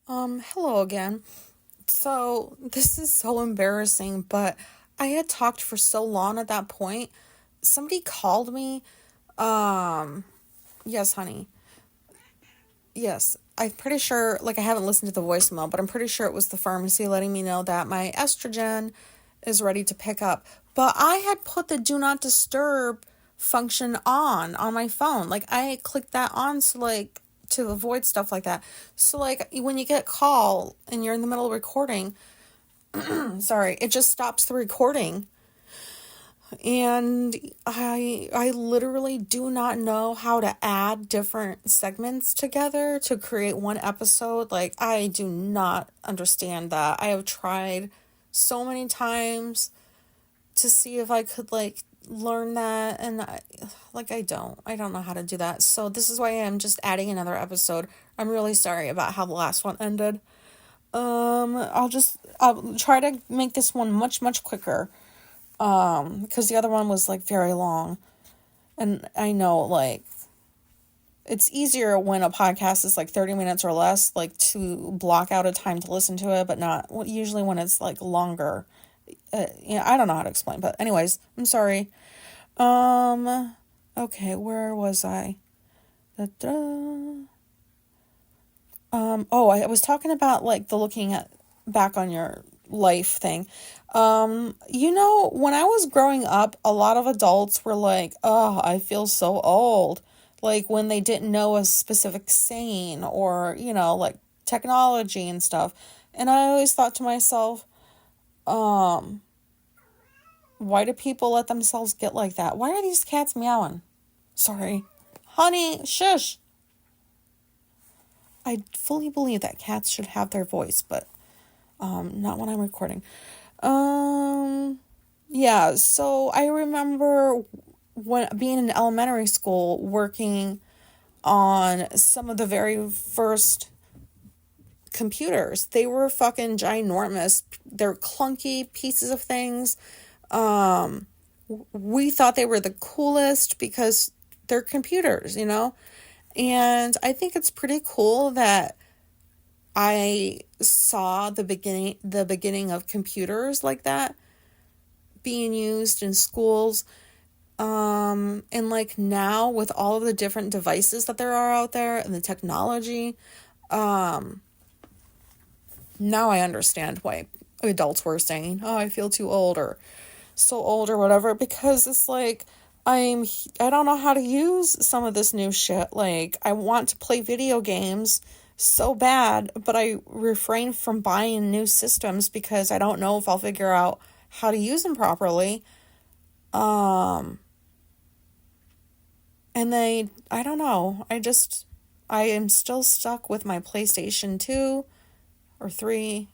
Hello again. So, this is so embarrassing, but I had talked for so long at that point. Somebody called me. Um, yes, honey. Yes. I'm pretty sure, like, I haven't listened to the voicemail, but I'm pretty sure it was the pharmacy letting me know that my estrogen is ready to pick up. But I had put the do not disturb function on my phone. Like, I clicked that on so, like, to avoid stuff like that. So, like, when you get a call and you're in the middle of recording, sorry, it just stops the recording. And I literally do not know how to add different segments together to create one episode. Like, I do not understand that. I have tried so many times to see if I could, like, learn that, and I don't know how to do that. So this is why I'm just adding another episode. I'm really sorry about how the last one ended. I'll try to make this one much quicker. Because the other one was, like, very long. And I know, like, it's easier when a podcast is, like, 30 minutes or less, like, to block out a time to listen to it, but not usually when it's, like, longer. I don't know how to explain, but anyways, I'm sorry. Okay, where was I? I was talking about, like, the looking at back on your life thing. When I was growing up, a lot of adults were like, oh, I feel so old. Like, when they didn't know a specific saying or, like, technology and stuff. And I always thought to myself, why do people let themselves get like that? Why are these cats meowing? Sorry. Honey, shush. I fully believe that cats should have their voice, but not when I'm recording. Yeah, so I remember when being in elementary school working on some of the very first computers. They were fucking ginormous. They're clunky pieces of things. We thought they were the coolest because they're computers. And I think it's pretty cool that I saw the beginning of computers like that being used in schools. And, like, now with all of the different devices that there are out there and the technology, now I understand why adults were saying, oh, I feel too old or so old or whatever, because it's like, I don't know how to use some of this new shit. Like, I want to play video games so bad, but I refrain from buying new systems because I don't know if I'll figure out how to use them properly. And I don't know. I am still stuck with my PlayStation 2 or 3.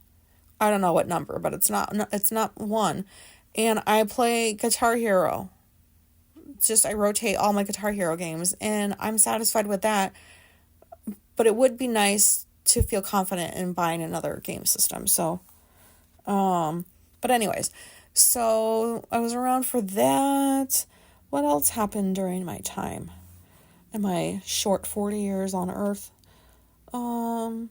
I don't know what number, but it's not 1. And I play Guitar Hero. I rotate all my Guitar Hero games, and I'm satisfied with that. But it would be nice to feel confident in buying another game system. So, but anyways, so I was around for that. What else happened during my time in my short 40 years on Earth? I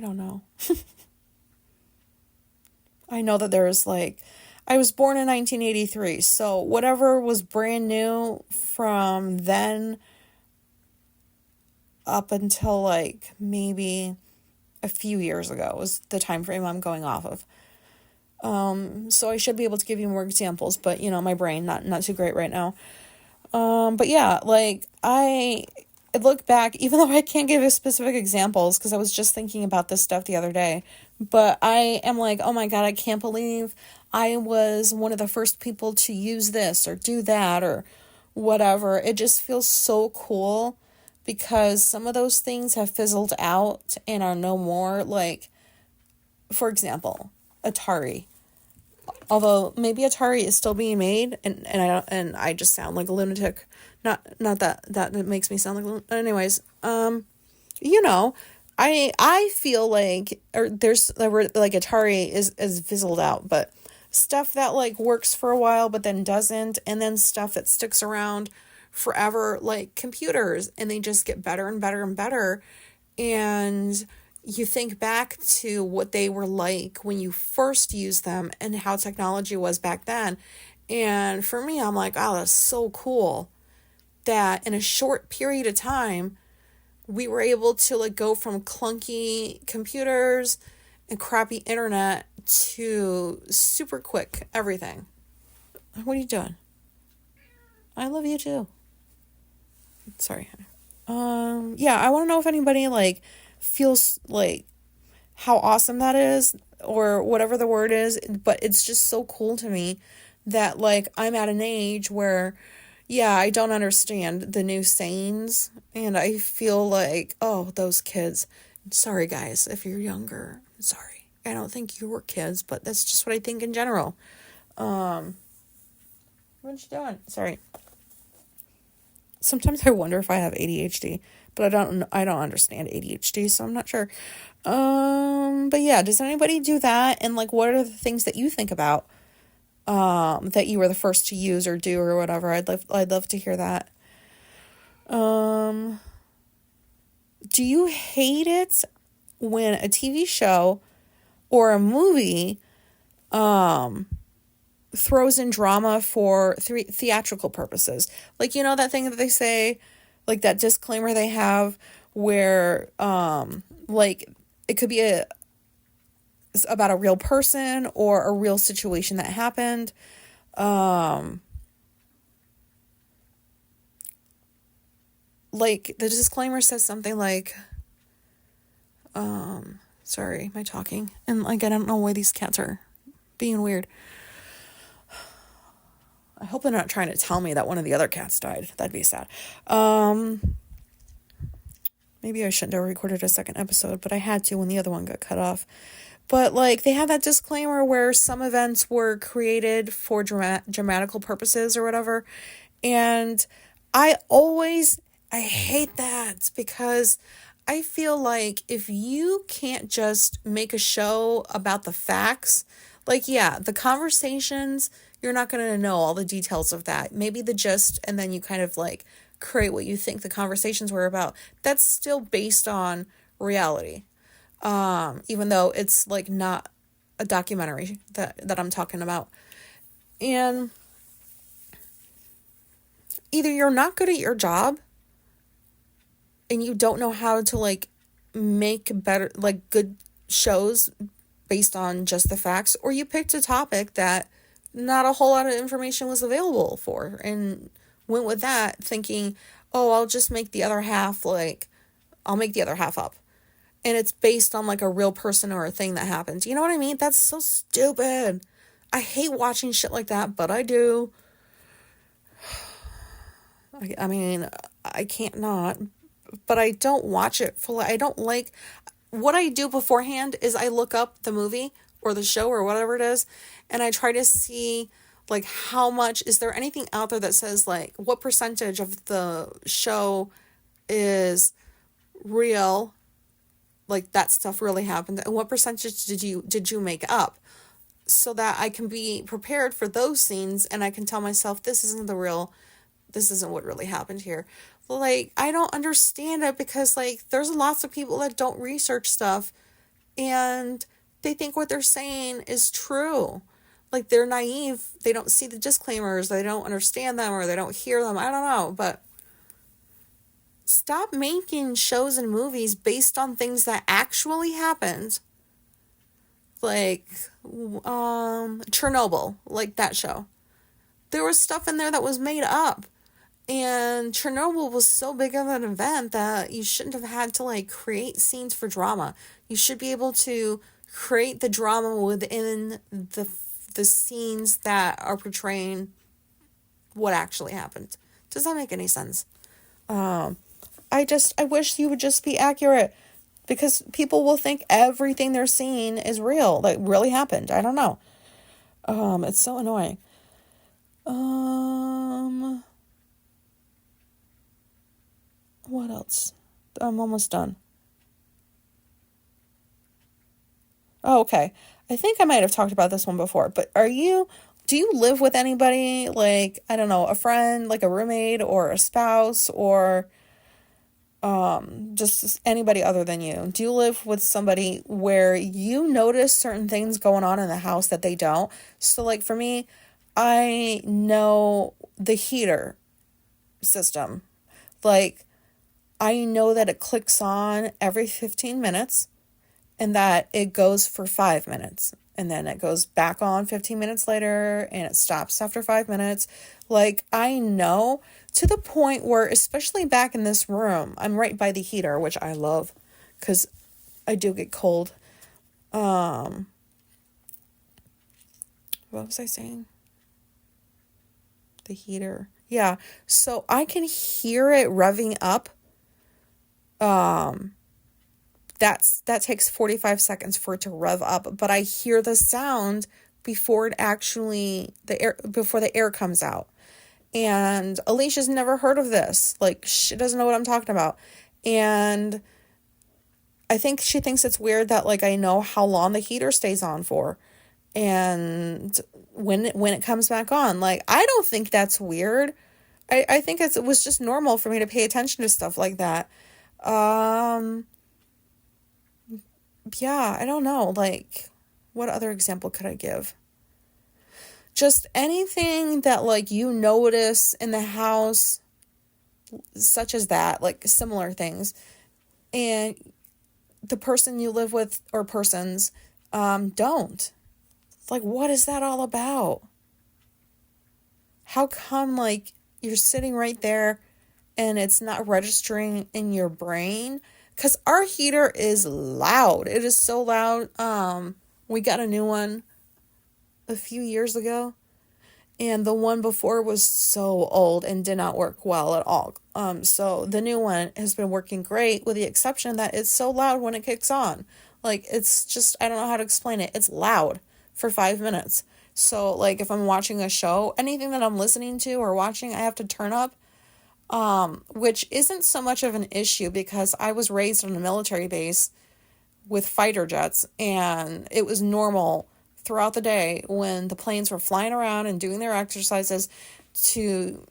don't know. I know that there's, like, I was born in 1983, so whatever was brand new from then up until, like, maybe a few years ago was the time frame I'm going off of. So I should be able to give you more examples, but, my brain not too great right now. But yeah, like, I look back, even though I can't give you specific examples because I was just thinking about this stuff the other day, but I am like, oh my God, I can't believe I was one of the first people to use this or do that or whatever. It just feels so cool because some of those things have fizzled out and are no more. Like, for example, Atari. Although maybe Atari is still being made, and I just sound like a lunatic. Not that makes me sound like a lunatic. Anyways, I feel like like Atari is fizzled out, but stuff that, like, works for a while but then doesn't, and then stuff that sticks around forever, like computers, and they just get better and better and better. and you think back to what they were like when you first used them and how technology was back then. And for me, I'm like, oh, that's so cool that in a short period of time, we were able to like go from clunky computers and crappy internet to super quick everything. What are you doing? I love you too. Sorry. Yeah, I want to know if anybody like feels like how awesome that is or whatever the word is, but it's just so cool to me that like I'm at an age where yeah, I don't understand the new sayings and I feel like, oh, those kids. Sorry guys, if you're younger. Sorry. I don't think you were kids, but that's just what I think in general. What you doing? Sorry. Sometimes I wonder if I have ADHD, but I don't understand ADHD, so I'm not sure. But yeah, does anybody do that? And like, what are the things that you think about, that you were the first to use or do or whatever? I'd love to hear that. Do you hate it when a TV show or a movie, throws in drama for theatrical purposes? Like, you know, that thing that they say, like that disclaimer they have where, like it could be about a real person or a real situation that happened. Like the disclaimer says something like, sorry, my talking. And like, I don't know why these cats are being weird. I hope they're not trying to tell me that one of the other cats died. That'd be sad. Maybe I shouldn't have recorded a second episode, but I had to when the other one got cut off. But like they have that disclaimer where some events were created for dramatical purposes or whatever. And I hate that because I feel like if you can't just make a show about the facts, like, yeah, the conversations, you're not going to know all the details of that. Maybe the gist, and then you kind of like create what you think the conversations were about. That's still based on reality. Even though it's like not a documentary that I'm talking about. And either you're not good at your job and you don't know how to like make better, like good shows based on just the facts, or you picked a topic that not a whole lot of information was available for and went with that thinking, oh, I'll just make the other half, like I'll make the other half up. And it's based on like a real person or a thing that happened. You know what I mean? That's so stupid. I hate watching shit like that, but I do. I mean, I can't not, but I don't watch it fully. I don't like, what I do beforehand is I look up the movie or the show or whatever it is, and I try to see like how much, is there anything out there that says like what percentage of the show is real, like that stuff really happened, and what percentage did you make up, so that I can be prepared for those scenes and I can tell myself this isn't what really happened here. Like, I don't understand it because like there's lots of people that don't research stuff and they think what they're saying is true. Like, they're naive, they don't see the disclaimers, they don't understand them, or they don't hear them, I don't know, but stop making shows and movies based on things that actually happened. Like, Chernobyl, like that show. There was stuff in there that was made up. And Chernobyl was so big of an event that you shouldn't have had to, like, create scenes for drama. You should be able to create the drama within the scenes that are portraying what actually happened. Does that make any sense? I wish you would just be accurate, because people will think everything they're seeing is real, like really happened. I don't know. It's so annoying. What else? I'm almost done. Oh, okay. I think I might have talked about this one before, but do you live with anybody, like, I don't know, a friend, like a roommate or a spouse, or just anybody other than you. Do you live with somebody where you notice certain things going on in the house that they don't? So like for me, I know the heater system. Like I know that it clicks on every 15 minutes and that it goes for 5 minutes. And then it goes back on 15 minutes later and it stops after 5 minutes. Like, I know to the point where, especially back in this room, I'm right by the heater, which I love because I do get cold. What was I saying? The heater. Yeah. So I can hear it revving up. That takes 45 seconds for it to rev up, but I hear the sound before before the air comes out. And Alicia's never heard of this. Like, she doesn't know what I'm talking about. And I think she thinks it's weird that, like, I know how long the heater stays on for. And when it comes back on. Like, I don't think that's weird. I think it was just normal for me to pay attention to stuff like that. Yeah, I don't know. Like, what other example could I give? Just anything that, like, you notice in the house, such as that, like, similar things. And the person you live with, or persons, don't. Like, what is that all about? How come, like, you're sitting right there and it's not registering in your brain? Because our heater is loud. It is so loud. We got a new one a few years ago, and the one before was so old and did not work well at all. So the new one has been working great, with the exception that it's so loud when it kicks on. Like, it's just, I don't know how to explain it. It's loud for 5 minutes. So, like, if I'm watching a show, anything that I'm listening to or watching, I have to turn up. Which isn't so much of an issue because I was raised on a military base with fighter jets, and it was normal throughout the day when the planes were flying around and doing their exercises to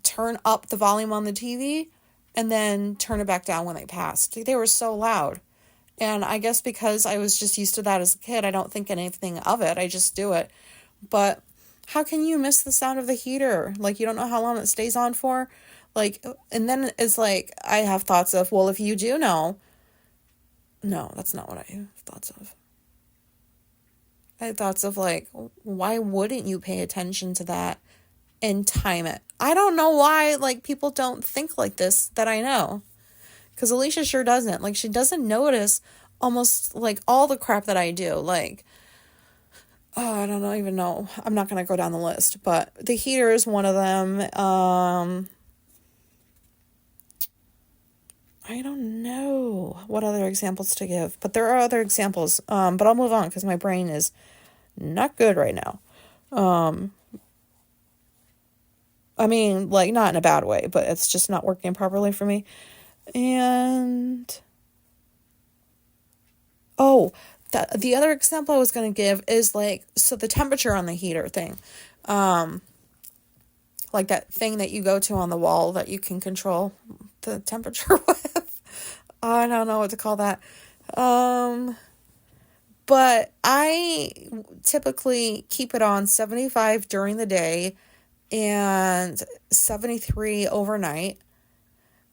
turn up the volume on the TV and then turn it back down when they passed. They were so loud. And I guess because I was just used to that as a kid, I don't think anything of it. I just do it. But how can you miss the sound of the heater? Like, you don't know how long it stays on for? Like, and then it's like, I have thoughts of, well, if you do know, no, that's not what I have thoughts of. I had thoughts of, like, why wouldn't you pay attention to that and time it? I don't know why, like, people don't think like this that I know. Because Alicia sure doesn't. Like, she doesn't notice almost, like, all the crap that I do. Like, oh, I don't even know. I'm not going to go down the list. But the heater is one of them. I don't know what other examples to give, but there are other examples. But I'll move on because my brain is not good right now. I mean, like, not in a bad way, but it's just not working properly for me. And the other example I was going to give is, like, so the temperature on the heater thing, like that thing that you go to on the wall that you can control the temperature with. I don't know what to call that. But I typically keep it on 75 during the day and 73 overnight.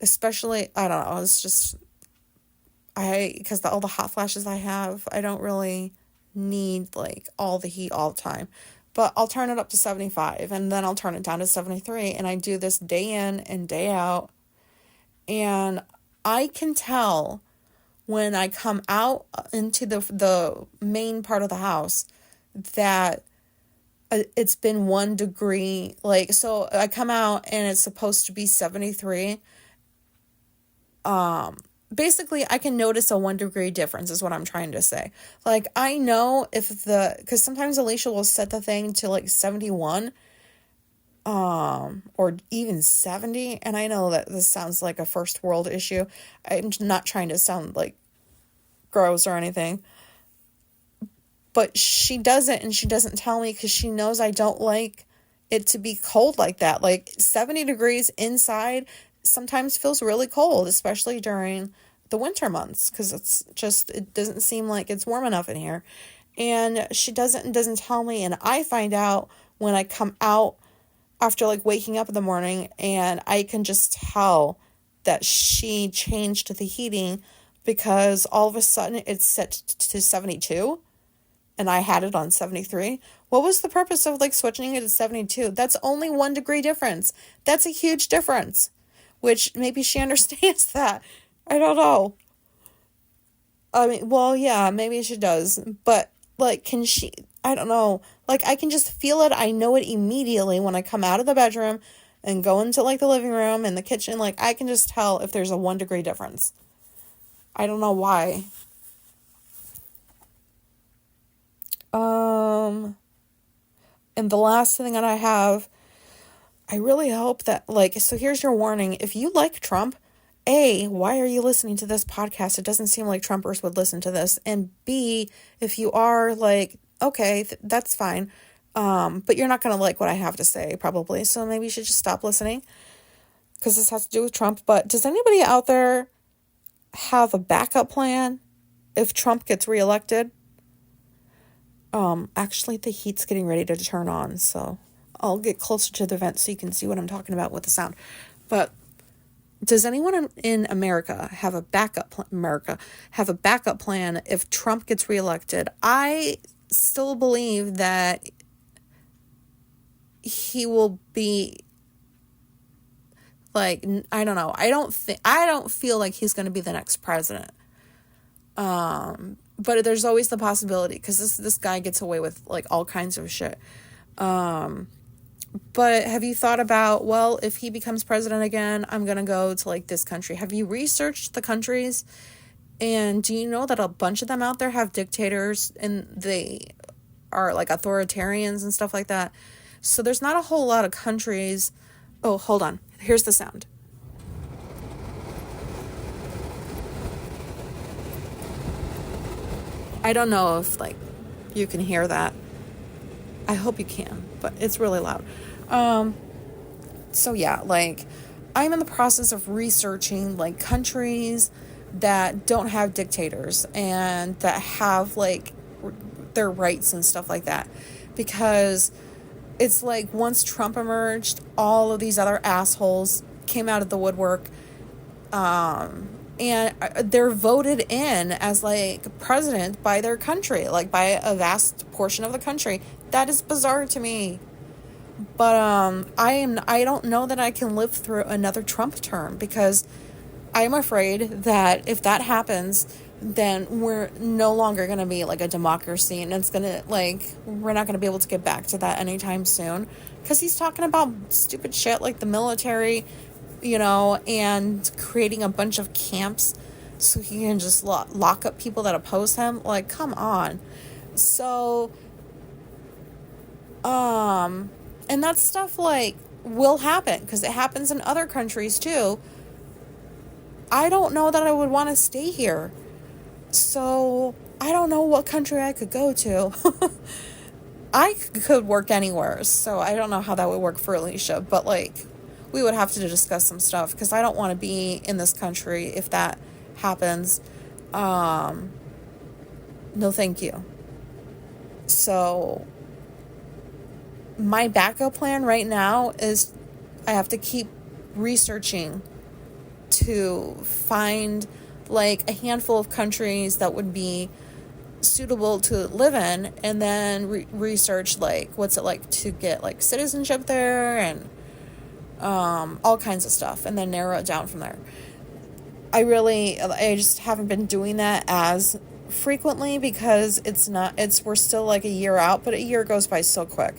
Especially, I don't know, it's just, because all the hot flashes I have, I don't really need, like, all the heat all the time. But I'll turn it up to 75 and then I'll turn it down to 73, and I do this day in and day out. And I can tell when I come out into the main part of the house that it's been 1 degree. Like, so I come out and it's supposed to be 73. Basically, I can notice a 1 degree difference is what I'm trying to say. Like, I know because sometimes Alicia will set the thing to, like, 71, or even 70. And I know that this sounds like a first world issue. I'm not trying to sound, like, gross or anything. But she doesn't, and she doesn't tell me because she knows I don't like it to be cold like that. Like, 70 degrees inside sometimes feels really cold, especially during the winter months, because it doesn't seem like it's warm enough in here. And she doesn't tell me, and I find out when I come out after like waking up in the morning, and I can just tell that she changed the heating because all of a sudden it's set to 72 and I had it on 73. What was the purpose of like switching it to 72? That's only 1 degree difference. That's a huge difference, which maybe she understands that. I don't know. I mean, well, yeah, maybe she does, but like, can she? I don't know. Like, I can just feel it. I know it immediately when I come out of the bedroom and go into like the living room and the kitchen. Like, I can just tell if there's a 1 degree difference. I don't know why. And the last thing that I have, I really hope that, like, so here's your warning. If you like Trump, A, why are you listening to this podcast? It doesn't seem like Trumpers would listen to this. And B, if you are, like, okay, that's fine. But you're not going to like what I have to say, probably. So maybe you should just stop listening, because this has to do with Trump. But does anybody out there have a backup plan if Trump gets reelected? Actually, the heat's getting ready to turn on, so I'll get closer to the vent so you can see what I'm talking about with the sound. But does anyone in America have a backup plan if Trump gets reelected? I still believe that he will be, like, I don't know. I don't feel like he's going to be the next president. But there's always the possibility, because this guy gets away with like all kinds of shit. But have you thought about, well, if he becomes president again, I'm gonna go to like this country. Have you researched the countries? And do you know that a bunch of them out there have dictators and they are like authoritarians and stuff like that? So there's not a whole lot of countries. Oh, hold on. Here's the sound. I don't know if like you can hear that. I hope you can, but it's really loud. So yeah, like, I'm in the process of researching like countries that don't have dictators and that have like their rights and stuff like that, because it's like once Trump emerged, all of these other assholes came out of the woodwork. And they're voted in as like president by their country, like by a vast portion of the country. That is bizarre to me. But I don't know that I can live through another Trump term, because I'm afraid that if that happens, then we're no longer going to be like a democracy, and it's going to like, we're not going to be able to get back to that anytime soon, because he's talking about stupid shit like the military, and creating a bunch of camps so he can just lock up people that oppose him. Like, come on. So, and that stuff, like, will happen, because it happens in other countries, too. I don't know that I would want to stay here. So, I don't know what country I could go to. I could work anywhere, so I don't know how that would work for Alicia, but, like, we would have to discuss some stuff, because I don't want to be in this country if that happens. No, thank you. So, my backup plan right now is I have to keep researching to find, like, a handful of countries that would be suitable to live in, and then research, like, what's it like to get, like, citizenship there, and all kinds of stuff, and then narrow it down from there. I just haven't been doing that as frequently, because we're still like a year out, but a year goes by so quick.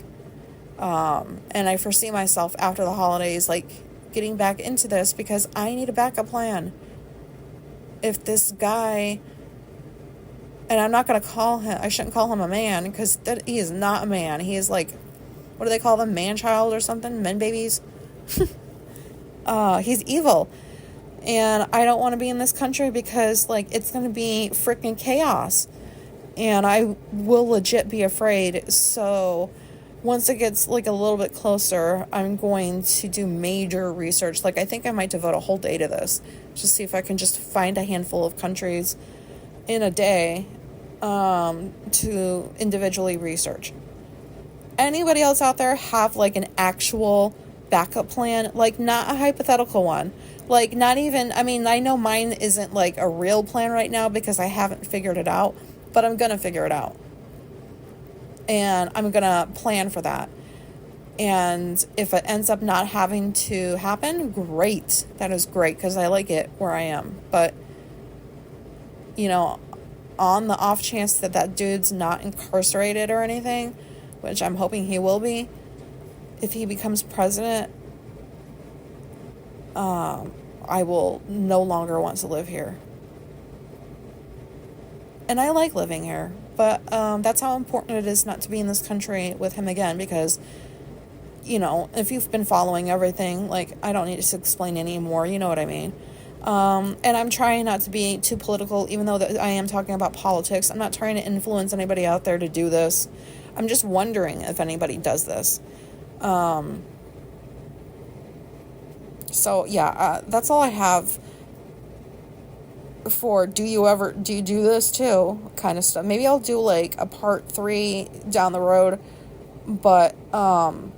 And I foresee myself after the holidays, like, getting back into this, because I need a backup plan. If this guy, and I'm not going to I shouldn't call him a man, because he is not a man. He is like, what do they call them? Man-child or something? Men babies? He's evil. And I don't want to be in this country, because, like, it's going to be freaking chaos. And I will legit be afraid. So once it gets like a little bit closer, I'm going to do major research. Like, I think I might devote a whole day to this, just see if I can just find a handful of countries in a day, to individually research. Anybody else out there have like an actual backup plan? Like, not a hypothetical one. Like, not even, I mean, I know mine isn't like a real plan right now because I haven't figured it out, but I'm gonna figure it out. And I'm gonna plan for that. And if it ends up not having to happen, great. That is great because I like it where I am. But, you know, on the off chance that that dude's not incarcerated or anything, which I'm hoping he will be, if he becomes president, I will no longer want to live here. And I like living here, but that's how important it is not to be in this country with him again, because, you know, if you've been following everything, like, I don't need to explain anymore, you know what I mean? And I'm trying not to be too political, even though that I am talking about politics. I'm not trying to influence anybody out there to do this. I'm just wondering if anybody does this. So yeah, that's all I have for do you do this too kind of stuff. Maybe I'll do like a part 3 down the road, but and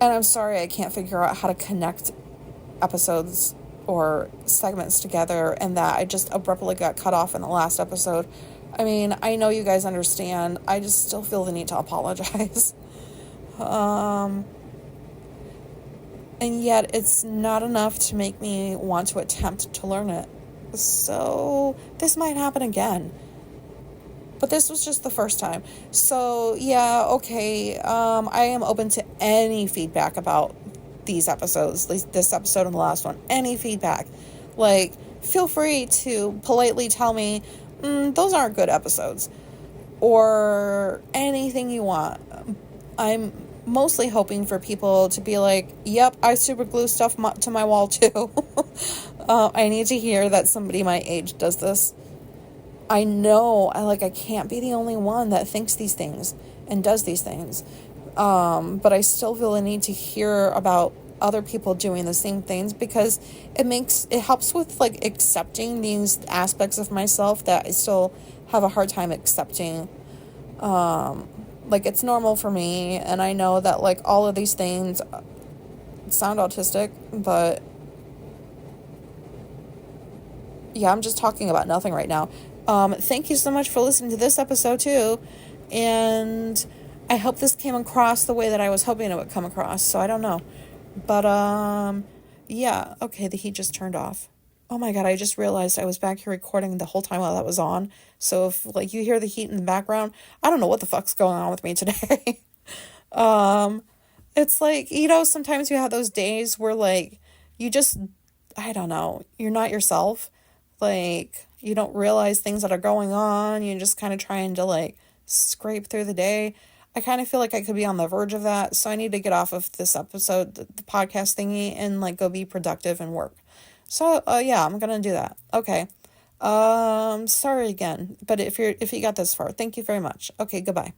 I'm sorry I can't figure out how to connect episodes or segments together, and that I just abruptly got cut off in the last episode. I mean, I know you guys understand. I just still feel the need to apologize. And yet it's not enough to make me want to attempt to learn it. So this might happen again. But this was just the first time. So yeah, okay. I am open to any feedback about these episodes, this episode and the last one. Any feedback. Like, feel free to politely tell me, those aren't good episodes. Or anything you want. I'm mostly hoping for people to be like, yep, I super glue stuff to my wall too. I need to hear that somebody my age does this. I know, I can't be the only one that thinks these things and does these things. But I still feel the need to hear about other people doing the same things, because it helps with like accepting these aspects of myself that I still have a hard time accepting. Like, it's normal for me, and I know that like all of these things sound autistic, but yeah, I'm just talking about nothing right now. Thank you so much for listening to this episode too, and I hope this came across the way that I was hoping it would come across. So I don't know, but yeah, okay, the heat just turned off. Oh my God, I just realized I was back here recording the whole time while that was on. So if like you hear the heat in the background, I don't know what the fuck's going on with me today. It's like, you know, sometimes you have those days where like you just, I don't know, you're not yourself. Like, you don't realize things that are going on. You're just kind of trying to like scrape through the day. I kind of feel like I could be on the verge of that. So I need to get off of this episode, the podcast thingy, and like go be productive and work. So, yeah, I'm gonna do that. Okay. Sorry again, but if you got this far, thank you very much. Okay, goodbye.